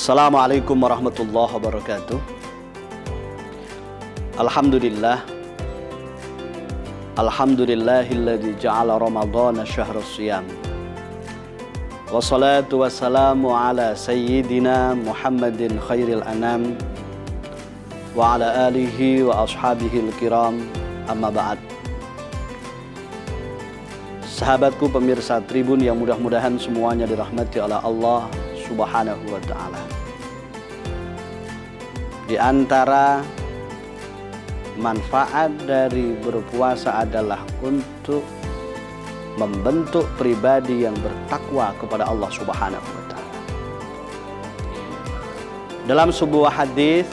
Assalamualaikum warahmatullahi wabarakatuh. Alhamdulillah. Alhamdulillahilladzi ja'ala Ramadhana syahrus shiyam. Wassalatu wassalamu ala sayyidina Muhammadin khairil anam wa ala alihi wa ashabihil kiram, amma ba'd. Sahabatku pemirsa Tribun yang mudah-mudahan semuanya dirahmati oleh Allah Subhanahu wa ta'ala. Di antara manfaat dari berpuasa adalah untuk membentuk pribadi yang bertakwa kepada Allah Subhanahu wa ta'ala. Dalam sebuah hadis,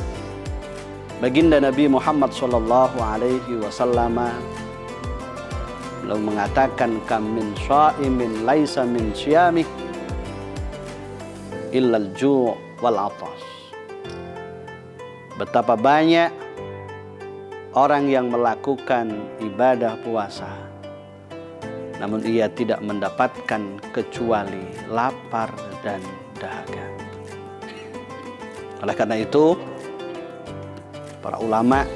baginda Nabi Muhammad sallallahu alaihi wasallam beliau mengatakan, kam min shaimin laisa min syiyamih illal ju' wal atas. Betapa banyak orang yang melakukan ibadah puasa, namun ia tidak mendapatkan kecuali lapar dan dahaga. Oleh karena itu, para ulama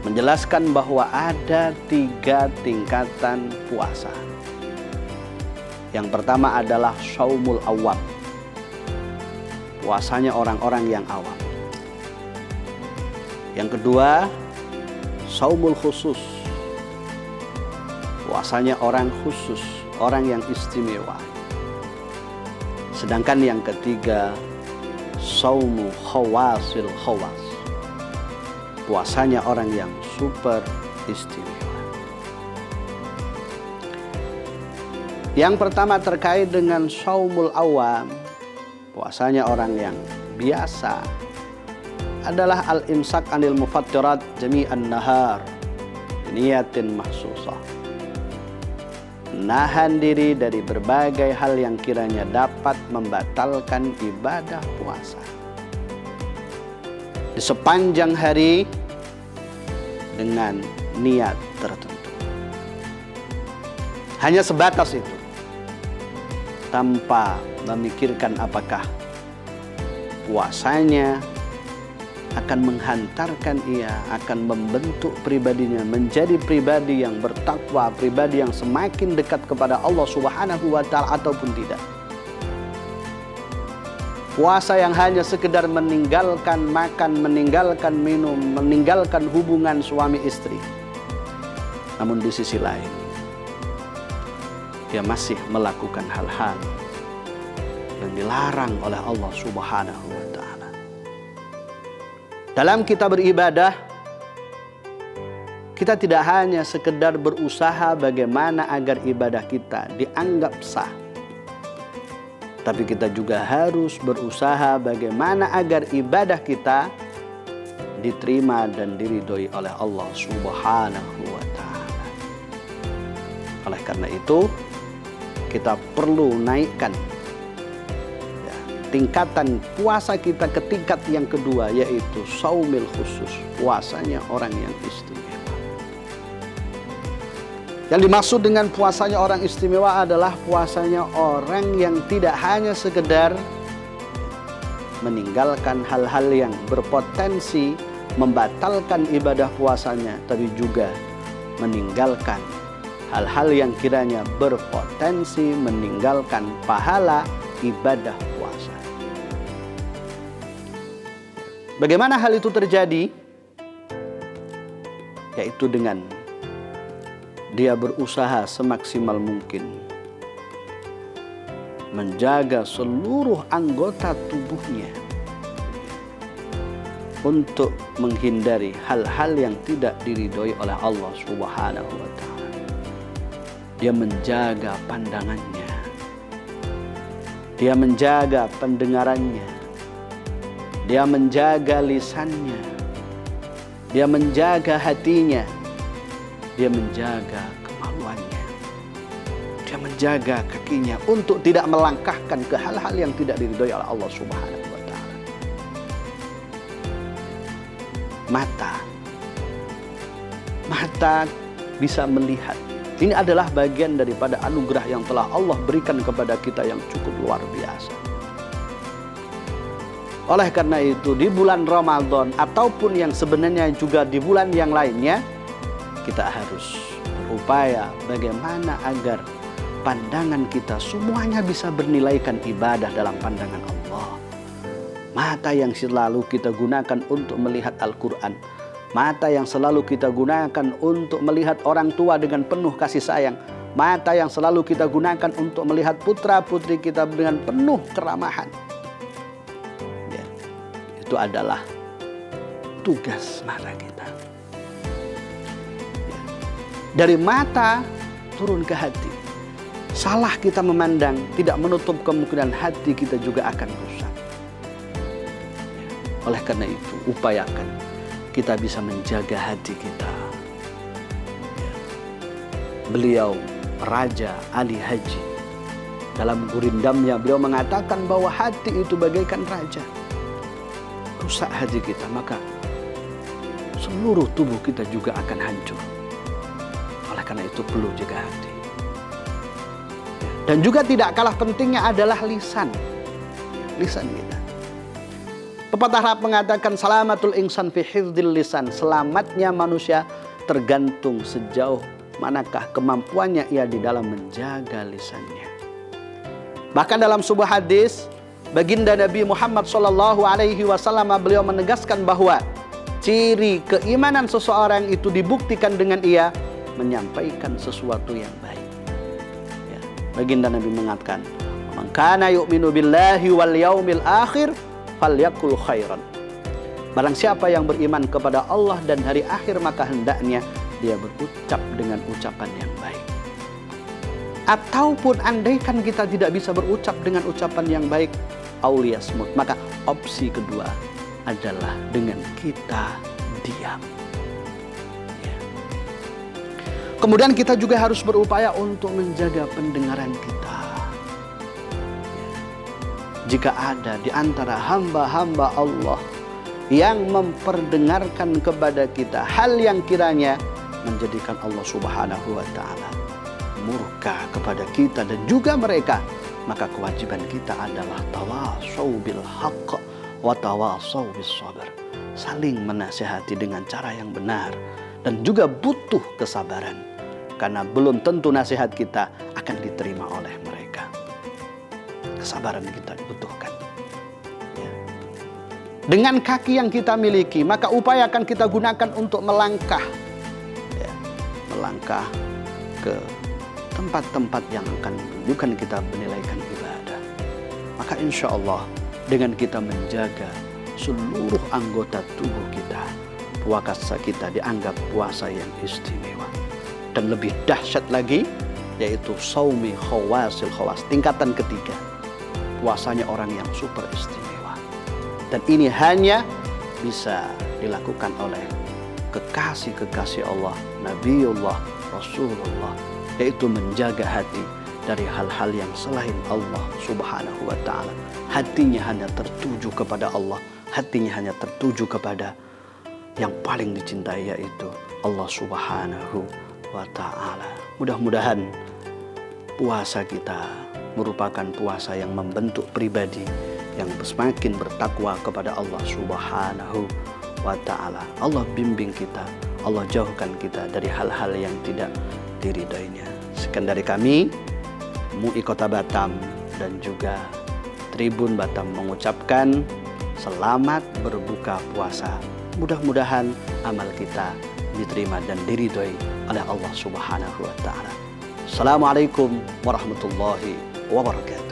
menjelaskan bahwa ada 3 tingkatan puasa. Yang pertama adalah shaumul awam, puasanya orang-orang yang awam. Yang kedua, shaumul khusus, puasanya orang khusus, orang yang istimewa. Sedangkan yang ketiga, shaumu khawasil khawas, puasanya orang yang super istimewa. Yang pertama terkait dengan shaumul awam, puasanya orang yang biasa, adalah al-imsak anil mufattirat jami'an nahar niyatin mahsusah. Menahan diri dari berbagai hal yang kiranya dapat membatalkan ibadah puasa di sepanjang hari dengan niat tertentu. Hanya sebatas itu, tanpa memikirkan apakah puasanya akan menghantarkan ia, akan membentuk pribadinya menjadi pribadi yang bertakwa, pribadi yang semakin dekat kepada Allah Subhanahu wa ta'ala ataupun tidak. Puasa yang hanya sekedar meninggalkan makan, meninggalkan minum, meninggalkan hubungan suami istri, namun di sisi lain dia masih melakukan hal-hal yang dilarang oleh Allah Subhanahu wa ta'ala. Dalam kita beribadah, kita tidak hanya sekedar berusaha bagaimana agar ibadah kita dianggap sah, tapi kita juga harus berusaha bagaimana agar ibadah kita diterima dan diridhoi oleh Allah Subhanahu wa ta'ala. Oleh karena itu, kita perlu naikkan tingkatan puasa kita ke tingkat yang kedua, yaitu shaumil khusus, puasanya orang yang istimewa. Yang dimaksud dengan puasanya orang istimewa adalah puasanya orang yang tidak hanya sekedar meninggalkan hal-hal yang berpotensi membatalkan ibadah puasanya, tapi juga meninggalkan hal-hal yang kiranya berpotensi meninggalkan pahala ibadah puasa. Bagaimana hal itu terjadi? Yaitu dengan dia berusaha semaksimal mungkin menjaga seluruh anggota tubuhnya untuk menghindari hal-hal yang tidak diridhoi oleh Allah Subhanahu wa ta'ala. Dia menjaga pandangannya, dia menjaga pendengarannya, dia menjaga lisannya, dia menjaga hatinya, dia menjaga kemaluannya, dia menjaga kakinya untuk tidak melangkahkan ke hal-hal yang tidak diridhoi oleh Allah Subhanahu wa ta'ala. Mata bisa melihat Ini adalah bagian daripada anugerah yang telah Allah berikan kepada kita yang cukup luar biasa. Oleh karena itu, di bulan Ramadan ataupun yang sebenarnya juga di bulan yang lainnya, kita harus berupaya bagaimana agar pandangan kita semuanya bisa bernilaikan ibadah dalam pandangan Allah. Mata yang selalu kita gunakan untuk melihat Al-Quran, mata yang selalu kita gunakan untuk melihat orang tua dengan penuh kasih sayang, mata yang selalu kita gunakan untuk melihat putra-putri kita dengan penuh keramahan. Ya, itu adalah tugas mata kita. Ya. Dari mata turun ke hati. Salah kita memandang tidak menutup kemungkinan hati kita juga akan rusak. Oleh karena itu, upayakan kita bisa menjaga hati kita. Beliau, Raja Ali Haji, dalam gurindamnya beliau mengatakan bahwa hati itu bagaikan raja. Rusak hati kita, maka seluruh tubuh kita juga akan hancur. Oleh karena itu perlu jaga hati. Dan juga tidak kalah pentingnya adalah lisan. Lisan kita. Pepatah Arab mengatakan salamatul insan fi hifdzil lisan. Selamatnya manusia tergantung sejauh manakah kemampuannya ia di dalam menjaga lisannya. Bahkan dalam sebuah hadis, baginda Nabi Muhammad SAW beliau menegaskan bahwa ciri keimanan seseorang itu dibuktikan dengan ia menyampaikan sesuatu yang baik. Ya, baginda Nabi mengatakan, "Man kana yu'minu billahi wal yaumil akhir falyakul khairan." Barang siapa yang beriman kepada Allah dan hari akhir, maka hendaknya dia berucap dengan ucapan yang baik. Ataupun andaikan kita tidak bisa berucap dengan ucapan yang baik, auliyasmut, maka opsi kedua adalah dengan kita diam. Ya. Kemudian kita juga harus berupaya untuk menjaga pendengaran kita. Jika ada di antara hamba-hamba Allah yang memperdengarkan kepada kita hal yang kiranya menjadikan Allah Subhanahu wa Ta'ala murka kepada kita dan juga mereka, maka kewajiban kita adalah tawasau bil haqq wa tawasau bis sabr. Saling menasihati dengan cara yang benar dan juga butuh kesabaran, karena belum tentu nasihat kita akan diterima oleh mereka. Kesabaran kita dibutuhkan. Ya. Dengan kaki yang kita miliki, maka upayakan kita gunakan untuk melangkah. Ya. Melangkah ke tempat-tempat yang akan menunjukkan kita menilaikan ibadah. Maka insya Allah dengan kita menjaga seluruh anggota tubuh kita, puasa kita dianggap puasa yang istimewa. Dan lebih dahsyat lagi, yaitu saumi khawasil khawas, tingkatan ketiga. Puasanya orang yang super istimewa. Dan ini hanya bisa dilakukan oleh kekasih-kekasih Allah, Nabiullah, Rasulullah, yaitu menjaga hati dari hal-hal yang selain Allah Subhanahu wa Ta'ala. Hatinya hanya tertuju kepada Allah, hatinya hanya tertuju kepada yang paling dicintai, yaitu Allah Subhanahu wa Ta'ala. Mudah-mudahan puasa kita merupakan puasa yang membentuk pribadi yang semakin bertakwa kepada Allah Subhanahu wa Ta'ala. Allah bimbing kita, Allah jauhkan kita dari hal-hal yang tidak diridainya. Sekian dari kami, MUI Kota Batam dan juga Tribun Batam mengucapkan selamat berbuka puasa. Mudah-mudahan amal kita diterima dan diridhoi oleh Allah Subhanahu wa Ta'ala. Assalamualaikum warahmatullahi wabarakatuh.